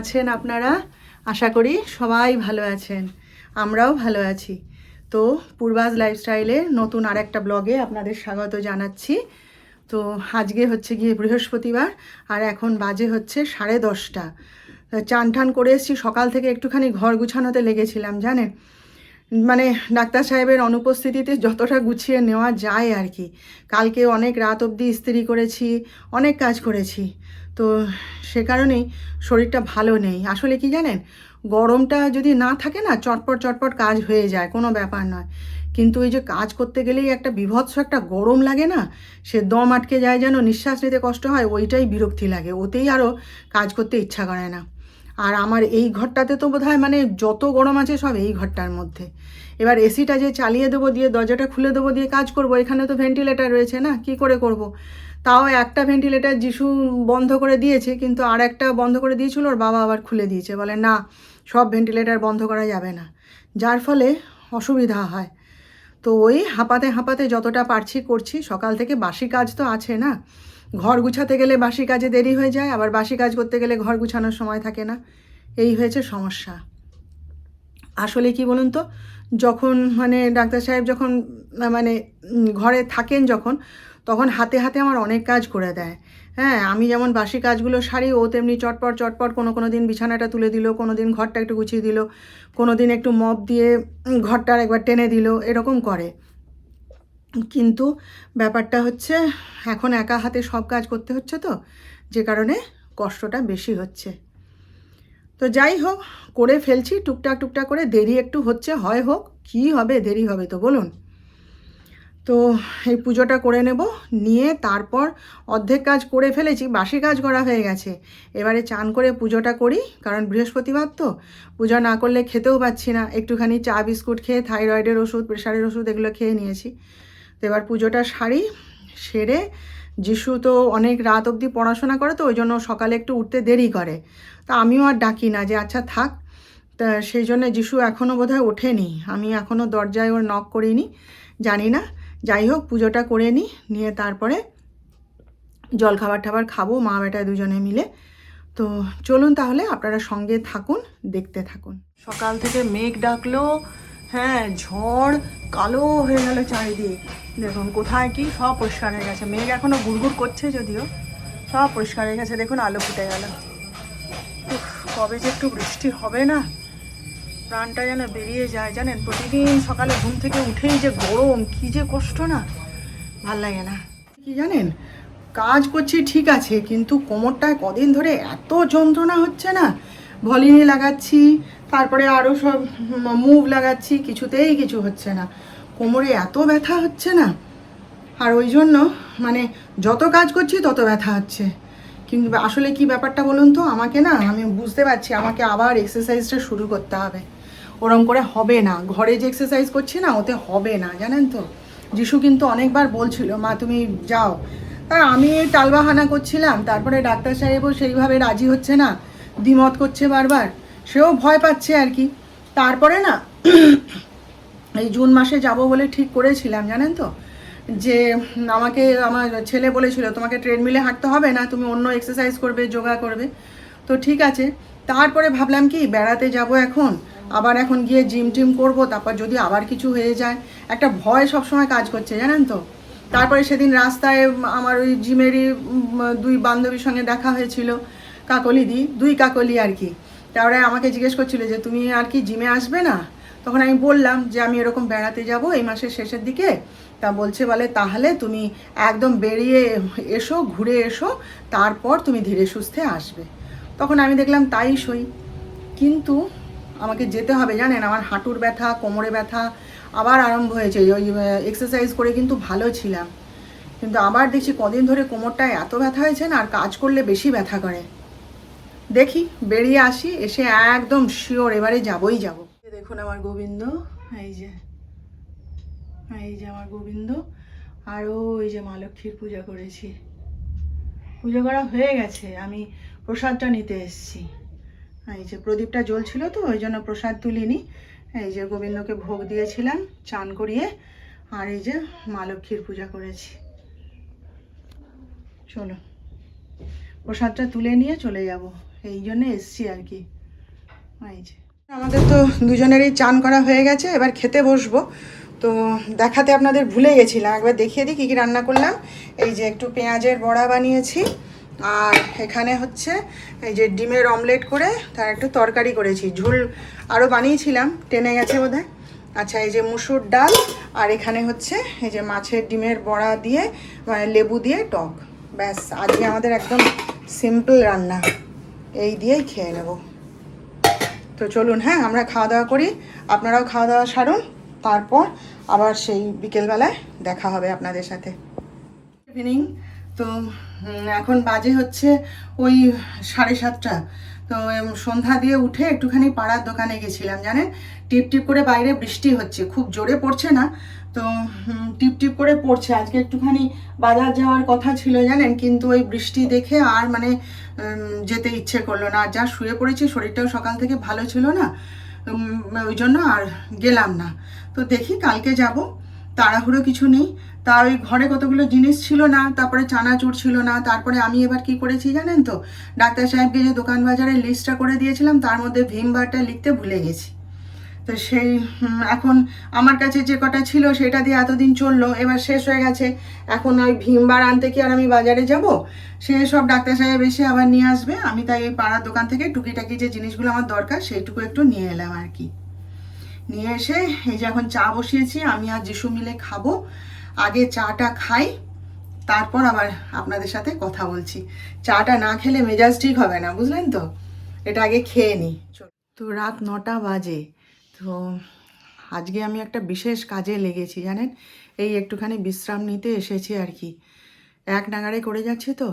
আছেন আপনারা? আশা করি সবাই ভালো আছেন, আমরাও ভালো আছি। তো পূর্বাজ লাইফস্টাইলের নতুন আরেকটা ব্লগে আপনাদের স্বাগত জানাচ্ছি। তো আজকে হচ্ছে গিয়ে বৃহস্পতিবার, আর এখন বাজে হচ্ছে 10:30। চান টান করে এসেছি, সকাল থেকে একটুখানি ঘর গুছানোতে লেগেছিলাম জানেন, মানে ডাক্তার সাহেবের অনুপস্থিতিতে যতটা গুছিয়ে নেওয়া যায় আর কি। কালকে অনেক রাত অবধি ইস্ত্রি করেছি, অনেক কাজ করেছি, তো সে কারণেই শরীরটা ভালো নেই। আসলে কি জানেন, গরমটা যদি না থাকে না, চটপট চটপট কাজ হয়ে যায়, কোনো ব্যাপার নয়। কিন্তু ওই যে কাজ করতে গেলেই একটা বীভৎস একটা গরম লাগে না, সে দম আটকে যায়, যেন নিঃশ্বাস নিতে কষ্ট হয়, ওইটাই বিরক্তি লাগে, ওতেই আরও কাজ করতে ইচ্ছা করে না। আর আমার এই ঘরটাতে তো বোধহয় মানে যত গরম আছে সব এই ঘরটার মধ্যে। এবার এসিটা যে চালিয়ে দেবো, দিয়ে দরজাটা খুলে দেবো, দিয়ে কাজ করব, এখানে তো ভেন্টিলেটার রয়েছে না, কি করে করব। তাও একটা ভেন্টিলেটার যিশু বন্ধ করে দিয়েছে, কিন্তু আর একটা বন্ধ করে দিয়েছিল, ওর বাবা আবার খুলে দিয়েছে, বলে না সব ভেন্টিলেটার বন্ধ করা যাবে না, যার ফলে অসুবিধা হয়। তো ওই হাঁপাতে হাঁপাতে যতটা পারছি করছি। সকাল থেকে বাসি কাজ তো আছে না, ঘর গুছাতে গেলে বাসি কাজে দেরি হয়ে যায়, আবার বাসি কাজ করতে গেলে ঘর গুছানোর সময় থাকে না, এই হয়েছে সমস্যা। আসলে কি বলুন তো, যখন মানে ডাক্তার সাহেব যখন মানে ঘরে থাকেন যখন, তখন হাতে হাতে আমার অনেক কাজ করে দেয়। হ্যাঁ, আমি যেমন বাসি কাজগুলো সারি, ও তেমনি চটপট চটপট কোনো দিন বিছানাটা তুলে দিল, কোনো দিন ঘরটা একটু গুছিয়ে দিল, কোনো দিন একটু মপ দিয়ে ঘরটা একবার টেনে দিল, এরকম করে। কিন্তু ব্যাপারটা হচ্ছে, এখন একা হাতে সব কাজ করতে হচ্ছে, তো যে কারণে কষ্টটা বেশি হচ্ছে। তো যাই হোক, করে ফেলছি টুকটাক টুকটাক করে, দেরি একটু হচ্ছে, হয় হোক, কী হবে, দেরি হবে তো বলুন। তো এই পুজোটা করে নেব, নিয়ে তারপর অর্ধেক কাজ করে ফেলেছি, বাসি কাজ করা হয়ে গেছে, এবারে চান করে পুজোটা করি, কারণ বৃহস্পতিবার তো পূজা না করলে খেতেও পাচ্ছি না। একটুখানি চা বিস্কুট খেয়ে থাইরয়েডের ওষুধ, প্রেশারের ওষুধ এগুলো খেয়ে নিয়েছি। তো এবার পুজোটা সারি, সেরে, যিশু তো অনেক রাত অবধি পড়াশোনা করে, তো ওই জন্য সকালে একটু উঠতে দেরি করে, তা আমিও আর ডাকি না যে আচ্ছা থাক। তা সেই জন্য যিশু এখনও বোধহয় ওঠেনি, আমি এখনও দরজায় ওর নক করিনি, জানি না। যাই হোক, পুজোটা করে নিয়ে তারপরে জলখাবার টাবার খাবো, মা বেটা দুজনে মিলে। তো চলুন তাহলে, আপনারা সঙ্গে থাকুন, দেখতে থাকুন। সকাল থেকে মেঘ ডাকলো, হ্যাঁ, ঝড়, কালো হয়ে গেল চারিদিক। দেখুন কোথায় কি সব পরিষ্কার হয়ে গেছে, মেঘ এখনো গুড়গুড় করছে যদিও, সব পরিষ্কার হয়ে গেছে। দেখুন আলো ফুটে গেল। কবে যে একটু বৃষ্টি হবে না, প্রাণটা যেন বেরিয়ে যায় জানেন। প্রতিদিন সকালে ঘুম থেকে উঠেই যে গরম, কি যে কষ্ট না, ভাল লাগে না। কি জানেন, কাজ করছি ঠিক আছে, কিন্তু কোমরটায় কদিন ধরে এত যন্ত্রণা হচ্ছে না, ভলিনি লাগাচ্ছি, তারপরে আরও সব মুভ লাগাচ্ছি, কিছুতেই কিছু হচ্ছে না, কোমরে এত ব্যথা হচ্ছে না। আর ওই জন্য মানে যত কাজ করছি তত ব্যথা হচ্ছে। কিন্তু আসলে কি ব্যাপারটা বলুন তো, আমাকে না, আমি বুঝতে পারছি আমাকে আবার এক্সারসাইজটা শুরু করতে হবে। ওরম করে হবে না, ঘরে যে এক্সারসাইজ করছি না ওতে হবে না, জানেন তো। যিশু কিন্তু অনেকবার বলছিল মা তুমি যাও, আর আমি টালবাহানা করছিলাম, তারপরে ডাক্তার সাহেবও সেইভাবে রাজি হচ্ছে না, দ্বিমত করছে বারবার, সেও ভয় পাচ্ছে আর কি। তারপরে না এই জুন মাসে যাব বলে ঠিক করেছিলাম জানেন তো, যে আমাকে আমার ছেলে বলেছিল তোমাকে ট্রেডমিলে হাঁটতে হবে না, তুমি অন্য এক্সারসাইজ করবে, যোগা করবে। তো ঠিক আছে, তারপরে ভাবলাম কি বেড়াতে যাব এখন, আবার এখন গিয়ে জিম টিম করবো, তারপর যদি আবার কিছু হয়ে যায়, একটা ভয় সবসময় কাজ করছে জানেন তো। তারপরে সেদিন রাস্তায় আমার ওই জিমেরই দুই বান্ধবীর সঙ্গে দেখা হয়েছিল, দুই কাকলি আর কি। তারপরে আমাকে জিজ্ঞেস করছিল যে তুমি আর কি জিমে আসবে না। তখন আমি বললাম যে আমি এরকম বেড়াতে যাব এই মাসের শেষের দিকে। তা বলে তাহলে তুমি একদম বেরিয়ে এসো, ঘুরে এসো, তারপর তুমি ধীরে সুস্থে আসবে। তখন আমি দেখলাম তাই সই, কিন্তু আমাকে যেতে হবে জানেন, আমার হাঁটুর ব্যথা, কোমরে ব্যথা আবার আরম্ভ হয়েছে। ওই এক্সারসাইজ করে কিন্তু ভালো ছিলাম, কিন্তু আবার দেখছি কদিন ধরে কোমরটায় এত ব্যথা হয়েছে না, আর কাজ করলে বেশি ব্যথা করে। দেখি বেরিয়ে আসি, এসে একদম শিওর এবারে যাবই যাব। দেখুন আমার গোবিন্দ, এই যে আমার গোবিন্দ, আর ওই যে মা লক্ষ্মীর পূজা করেছি, পুজো করা হয়ে গেছে, আমি প্রসাদটা নিতে এসেছি। এই যে প্রদীপটা জ্বলছিল তো ওই জন্য প্রসাদ তুলিনি। এই যে গোবিন্দকে ভোগ দিয়েছিলাম চান করিয়ে, আর এই যে মা লক্ষ্মীর পূজা করেছি। চলো প্রসাদটা তুলে নিয়ে চলে যাব, এই জন্য এসছি আর কি। এই যে আমাদের তো দুজনেরই চান করা হয়ে গেছে, এবার খেতে বসবো। তো দেখাতে আপনাদের ভুলে গেছিলাম, একবার দেখিয়ে দিই কী কী রান্না করলাম। এই যে একটু পেঁয়াজের বড়া বানিয়েছি, আর এখানে হচ্ছে এই যে ডিমের অমলেট করে তার একটু তরকারি করেছি, ঝোল আরও বানিয়েছিলাম, টেনে গেছে বোধহয়। আচ্ছা, এই যে মুসুর ডাল, আর এখানে হচ্ছে এই যে মাছের ডিমের বড়া দিয়ে মানে লেবু দিয়ে টক। ব্যাস, আজকে আমাদের একদম সিম্পল রান্না, এই দিয়েই খেয়ে নেব। তো চলুন, হ্যাঁ আমরা খাওয়া দাওয়া করি, আপনারাও খাওয়া দাওয়া সারুন, তারপর আবার সেই বিকেলবেলায় দেখা হবে আপনাদের সাথে। ইভিনিং। তো এখন বাজে হচ্ছে ওই 7:30। তো সন্ধ্যা দিয়ে উঠে একটুখানি পাড়ার দোকানে গেছিলাম, জানেন টিপ টিপ করে বাইরে বৃষ্টি হচ্ছে, খুব জোরে পড়ছে না, তো টিপ টিপ করে পড়ছে। আজকে একটুখানি বাজার যাওয়ার কথা ছিল জানেন, কিন্তু ওই বৃষ্টি দেখে আর মানে যেতে ইচ্ছে করলো না। যা শুয়ে পড়েছি, শরীরটাও সকাল থেকে ভালো ছিল না, ওই জন্য আর গেলাম না। তো দেখি কালকে যাব, তাড়াহুড়ো কিছু নেই। তা ওই ঘরে কতগুলো জিনিস ছিল না, তারপরে চানাচুর ছিল না, তারপরে আমি এবার কি করেছি জানেন তো, ডাক্তার সাহেবকে যে দোকান বাজারের লিস্টটা করে দিয়েছিলাম তার মধ্যে ভীম বারটা লিখতে ভুলে গেছি। তো সেই এখন আমার কাছে যে কটা ছিল সেটা দিয়ে এতদিন চললো, এবার শেষ হয়ে গেছে। এখন ওই ভীম বার আনতে কি আর আমি বাজারে যাব? সে সব ডাক্তার সাহেব এসে আবার নিয়ে আসবে। আমি তাই এই পাড়ার দোকান থেকে টুকিটাকি যে জিনিসগুলো আমার দরকার সেইটুকু একটু নিয়ে এলাম আর কি। নিয়ে এসে এই যে এখন চা বসিয়েছি, আমি আর যিশু মিলে খাবো। আগে চাটা খাই, তারপর আবার আপনাদের সাথে কথা বলছি। চাটা না খেলে মেজাজ ঠিক হবে না, বুঝলেন তো, এটা আগে খেয়ে নিই। তো রাত 9টা বাজে। তো আজকে আমি একটা বিশেষ কাজে লেগেছি জানেন, এই একটুখানি বিশ্রাম নিতে এসেছি আর কি। এক নাগাড়ে করে যাচ্ছি, তো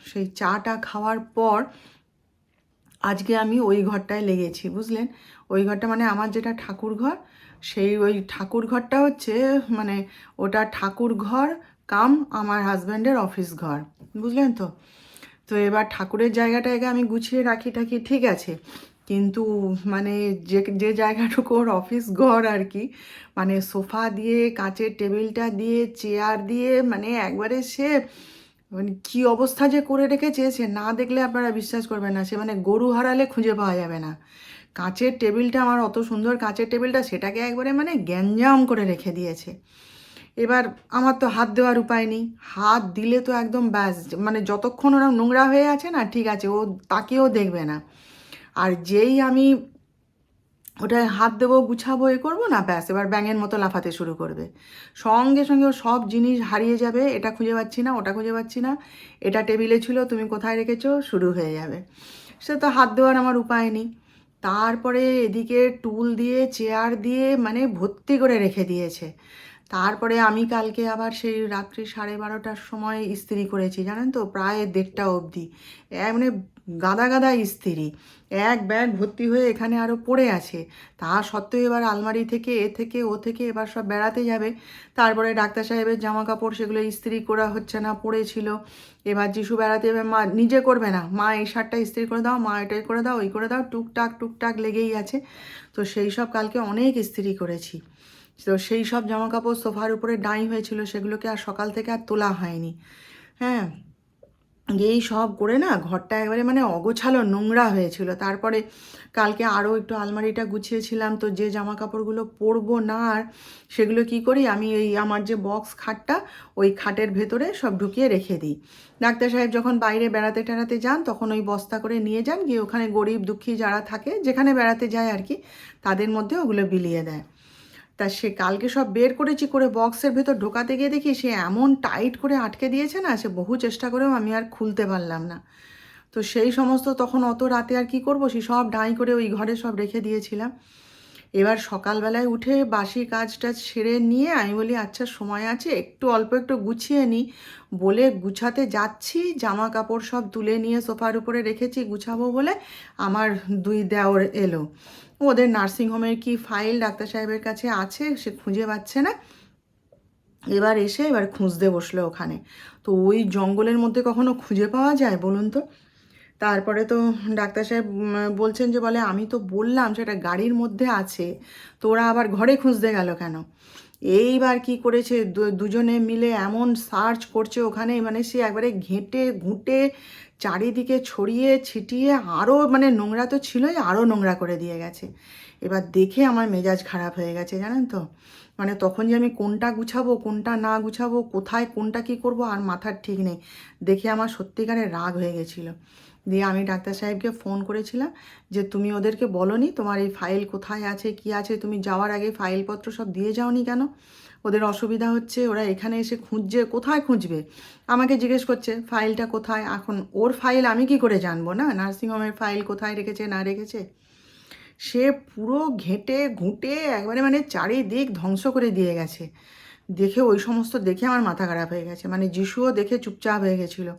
সেই চাটা খাওয়ার পর আজকে আমি ওই ঘরটায় লেগেছি, বুঝলেন। ওই ঘরটা মানে আমার যেটা ঠাকুর ঘর, সেই ওই ঠাকুর ঘরটা হচ্ছে মানে ওটা ঠাকুর ঘর কাম আমার হাজব্যান্ডের অফিস ঘর, বুঝলেন তো। তো এবার ঠাকুরের জায়গাটাকে আমি গুছিয়ে রাখি টাকি ঠিক আছে, কিন্তু মানে যে যে জায়গাটুকু ওর অফিস ঘর আর কি, মানে সোফা দিয়ে, কাঁচের টেবিলটা দিয়ে, চেয়ার দিয়ে, মানে একবারে সে মানে কী অবস্থা যে করে রেখেছে, সে না দেখলে আপনারা বিশ্বাস করবেন না। সে মানে গরু হারালে খুঁজে পাওয়া যাবে না। কাঁচের টেবিলটা, আমার অত সুন্দর কাঁচের টেবিলটা, সেটাকে একবারে মানে গ্যাঞ্জাম করে রেখে দিয়েছে। এবার আমার তো হাত দেওয়ার উপায় নেই, হাত দিলে তো একদম ব্যাস, মানে যতক্ষণ ওরা নোংরা হয়ে আছে না ঠিক আছে, ও তাকেও দেখবে না। আর যেই আমি ওটায় হাত দেবো, গুছাবো, এ করবো না, ব্যাস এবার ব্যাঙের মতো লাফাতে শুরু করবে। সঙ্গে সঙ্গে ও সব জিনিস হারিয়ে যাবে, এটা খুঁজে পাচ্ছি না, ওটা খুঁজে পাচ্ছি না, এটা টেবিলে ছিল, তুমি কোথায় রেখেছো, শুরু হয়ে যাবে। সে তো হাত দেওয়ার আমার উপায় নেই। তারপরে এদিকে টুল দিয়ে, চেয়ার দিয়ে মানে ভর্তি করে রেখে দিয়েছে। তারপরে আমি কালকে আবার সেই রাত্রি 12:30টার সময় ইস্ত্রি করেছি, জানেন তো, প্রায় 1:30টা অবধি। মানে গাদা গাদা ইস্ত্রি, এক ব্যাগ ভর্তি হয়ে এখানে আরও পড়ে আছে। তা সত্ত্বেও এবার আলমারি থেকে এ থেকে ও থেকে এবার সব বেড়াতে যাবে। তারপরে ডাক্তার সাহেবের জামা কাপড়, সেগুলো ইস্ত্রি করা হচ্ছে না, পড়েছিল। এবার যিশু বেড়াতে যাবে, মা নিজে করবে না, মা এই শার্টটা ইস্ত্রি করে দাও, মা এটাই করে দাও, ওই করে দাও, টুকটাক টুকটাক লেগেই আছে। তো সেই সব কালকে অনেক ইস্ত্রি করেছি। তো সেই সব জামা কাপড় সোফার উপরে ডাই হয়েছিল, সেগুলোকে আর সকাল থেকে আর তোলা হয়নি। হ্যাঁ, এই সব করে না ঘরটা একবারে মানে অগোছালো নোংরা হয়েছিল। তারপরে কালকে আরও একটু আলমারিটা গুছিয়েছিলাম, তো যে জামা কাপড়গুলো পরবো না আর, সেগুলো কি করি আমি, এই আমার যে বক্স খাটটা, ওই খাটের ভেতরে সব ঢুকিয়ে রেখে দিই। ডাক্তার সাহেব যখন বাইরে বেড়াতে টেড়াতে যান তখন ওই বস্তা করে নিয়ে যান, গিয়ে ওখানে গরিব দুঃখী যারা থাকে, যেখানে বেড়াতে যায় আর কি, তাদের মধ্যে ওগুলো বিলিয়ে দেয়। তা সে কালকে সব বের করেছি, করে বক্সের ভেতর ঢোকাতে গিয়ে দেখি সে এমন টাইট করে আটকে দিয়েছে না, সে বহু চেষ্টা করেও আমি আর খুলতে পারলাম না। তো সেই সমস্ত তখন অত রাতে আর কি করবো, সে সব ডাঁই করে ওই ঘরে সব রেখে দিয়েছিলাম। এবার সকালবেলায় উঠে বাসি কাজটা সেরে নিয়ে আমি বলি আচ্ছা সময় আছে, একটু অল্প একটু গুছিয়ে নিই বলে গুছাতে যাচ্ছি, জামা কাপড় সব তুলে নিয়ে সোফার উপরে রেখেছি গুছাবো বলে, আমার দুই দেওর এলো। ওদের নার্সিংহোমের কি ফাইল ডাক্তার সাহেবের কাছে আছে, সে খুঁজে পাচ্ছে না। এবার খুঁজতে বসলো ওখানে। তো ওই জঙ্গলের মধ্যে কখনো খুঁজে পাওয়া যায় বলুন তো। তারপরে তো ডাক্তার সাহেব বলছেন যে, বলে আমি তো বললাম সেটা গাড়ির মধ্যে আছে, তো ওরা আবার ঘরে খুঁজতে গেল কেন? এইবার কি করেছে, দুজনে মিলে এমন সার্চ করছে ওখানে, মানে সে একবারে ঘেঁটে ঘুঁটে চারিদিকে ছড়িয়ে ছিটিয়ে আরও, মানে নোংরা তো ছিলই, আরও নোংরা করে দিয়ে গেছে। এবার দেখে আমার মেজাজ খারাপ হয়ে গেছে, জানেন তো। মানে তখন যে আমি কোনটা গুছাবো কোনটা না গুছাবো, কোথায় কোনটা কি করব আর মাথার ঠিক নেই। দেখে আমার সত্যিকারের রাগ হয়ে গেছিলো। দিয়ে আমি ডাক্তার সাহেবকে ফোন করেছিলাম যে তুমি ওদেরকে বলোনি তোমার এই ফাইল কোথায় আছে কি আছে, তুমি যাওয়ার আগে ফাইলপত্র সব দিয়ে যাওনি কেন? ওদের অসুবিধা হচ্ছে, ওরা এখানে এসে খুঁজছে, কোথায় খুঁজবে? আমাকে জিজ্ঞেস করছে ফাইলটা কোথায়। এখন ওর ফাইল আমি কি করে জানবো না নার্সিংহোমের ফাইল কোথায় রেখেছে না রেখেছে? সে পুরো ঘেঁটে ঘুঁটে একবারে মানে চারিদিক ধ্বংস করে দিয়ে গেছে। দেখে ওই সমস্ত দেখে আমার মাথা খারাপ হয়ে গেছে। মানে যিশুও দেখে চুপচাপ হয়ে গেছিলো।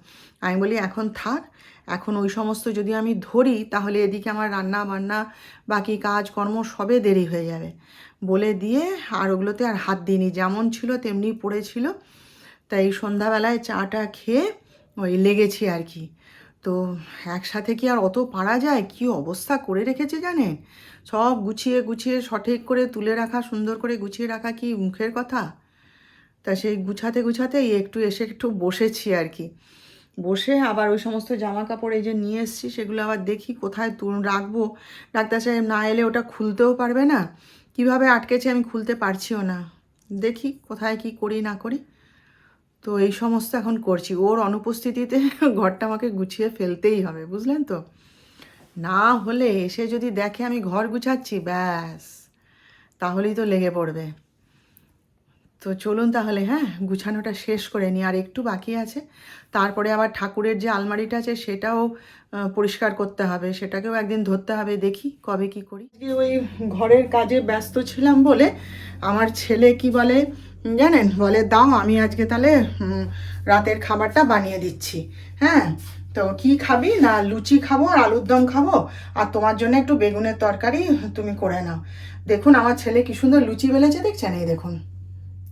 আমি বলি এখন থাক, এখন ওই সমস্ত যদি আমি ধরি তাহলে এদিকে আমার রান্না বান্না বাকি কাজকর্ম সবে দেরি হয়ে যাবে বলে দিয়ে আর ওগুলোতে আর হাত দিইনি, যেমন ছিল তেমনি পড়েছিল। তাই সন্ধ্যাবেলায় চাটা খেয়ে ওই লেগেছি আর কি। তো একসাথে কি আর অত পারা যায়? কি অবস্থা করে রেখেছে জানেন? সব গুছিয়ে গুছিয়ে সঠিক করে তুলে রাখা, সুন্দর করে গুছিয়ে রাখা কি মুখের কথা? তা সেই গুছাতে গুছাতেই একটু এসে একটু বসেছি আর কি। বসে আবার ওই সমস্ত জামা কাপড় এই যে নিয়ে এসেছি সেগুলো আবার দেখি কোথায় রাখবো। ডাক্তার সাহেব না এলে ওটা খুলতেও পারবে না, কিভাবে আটকেছে আমি খুলতে পারছিও না। দেখি কোথায় কি করি না করি। তো এই সমস্ত এখন করছি, ওর অনুপস্থিতিতে ঘরটা আমাকে গুছিয়ে ফেলতেই হবে, বুঝলেন তো। না হলে এসে যদি দেখে আমি ঘর গুছাচ্ছি, ব্যাস তাহলেই তো লেগে পড়বে। তো চলুন তাহলে, হ্যাঁ, গুছানোটা শেষ করে নিই, আর একটু বাকি আছে। তারপরে আবার ঠাকুরের যে আলমারিটা আছে সেটাও পরিষ্কার করতে হবে, সেটাকেও একদিন ধরতে হবে, দেখি কবে কি করি। ওই ঘরের কাজে ব্যস্ত ছিলাম বলে আমার ছেলে কি বলে জানেন, বলে দাও আমি আজকে তাহলে রাতের খাবারটা বানিয়ে দিচ্ছি। হ্যাঁ, তো কি খাবি না, লুচি খাবো আর আলুর দম খাবো, আর তোমার জন্য একটু বেগুনের তরকারি তুমি করে নাও। দেখুন আমার ছেলে কি সুন্দর লুচি বেলেছে, দেখছেন? এই দেখুন,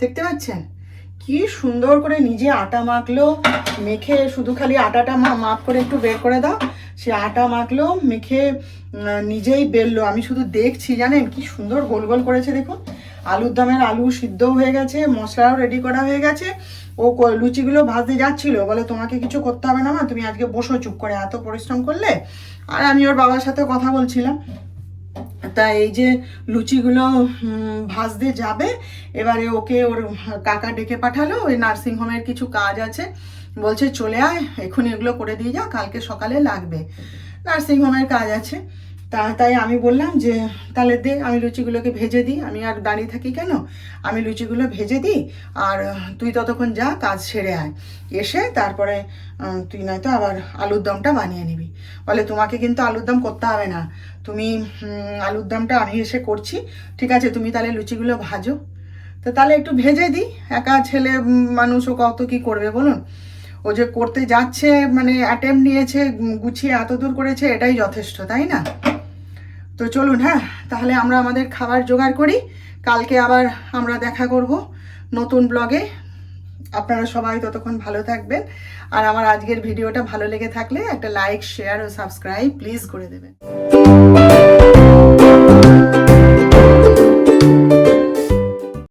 দেখতে পাচ্ছেন কি সুন্দর করে নিজে আটা মাখলো, মেখে শুধু খালি আটাটা মাপ করে একটু বের করে দাও, সে আটা মাখলো মেখে নিজেই বেললো। আমি শুধু দেখছি, জানেন কি সুন্দর গোল গোল করেছে দেখুন। আলুর দমের আলু সিদ্ধও হয়ে গেছে, মশলাও রেডি করা হয়ে গেছে। ও লুচিগুলো ভাজতে যাচ্ছিল, বলে তোমাকে কিছু করতে হবে না মা, তুমি আজকে বসো চুপ করে, এত পরিশ্রম করলে। আর আমি ওর বাবার সাথে কথা বলছিলাম। তা এই যে লুচিগুলো ভাজতে যাবে, এবারে ওকে ওর কাকা ডেকে পাঠালো, ওই নার্সিংহোমের কিছু কাজ আছে, বলছে চলে আয় এক্ষুনি এগুলো করে দিয়ে যা, কালকে সকালে লাগবে, নার্সিংহোমের কাজ আছে। তাই আমি বললাম যে তাহলে দে আমি লুচিগুলোকে ভেজে দিই, আমি আর দাঁড়িয়ে থাকি কেন, আমি লুচিগুলো ভেজে দিই আর তুই ততক্ষণ যা কাজ সেরে আয়, এসে তারপরে তুই নয়তো আবার আলুর দমটা বানিয়ে নিবি। বলে তোমাকে কিন্তু আলুর দম করতে হবে না, তুমি আলুর দমটা আমি এসে করছি, ঠিক আছে তুমি তাহলে লুচিগুলো ভাজো। তো তাহলে একটু ভেজে দিই, একা ছেলে মানুষ ও কত কী করবে বলুন। ও যে করতে যাচ্ছে, মানে অ্যাটেম্প নিয়েছে, গুছিয়ে এত দূর করেছে, এটাই যথেষ্ট, তাই না? তো চলুন, হ্যাঁ, তাহলে আমরা আমাদের খাবার জোগাড় করি, কালকে আবার আমরা দেখা করব নতুন ব্লগে। আপনারা সবাই ততক্ষণ ভালো থাকবেন, আর আমার আজকের ভিডিওটা ভালো লেগে থাকলে একটা লাইক শেয়ার ও সাবস্ক্রাইব প্লিজ করে দেবেন।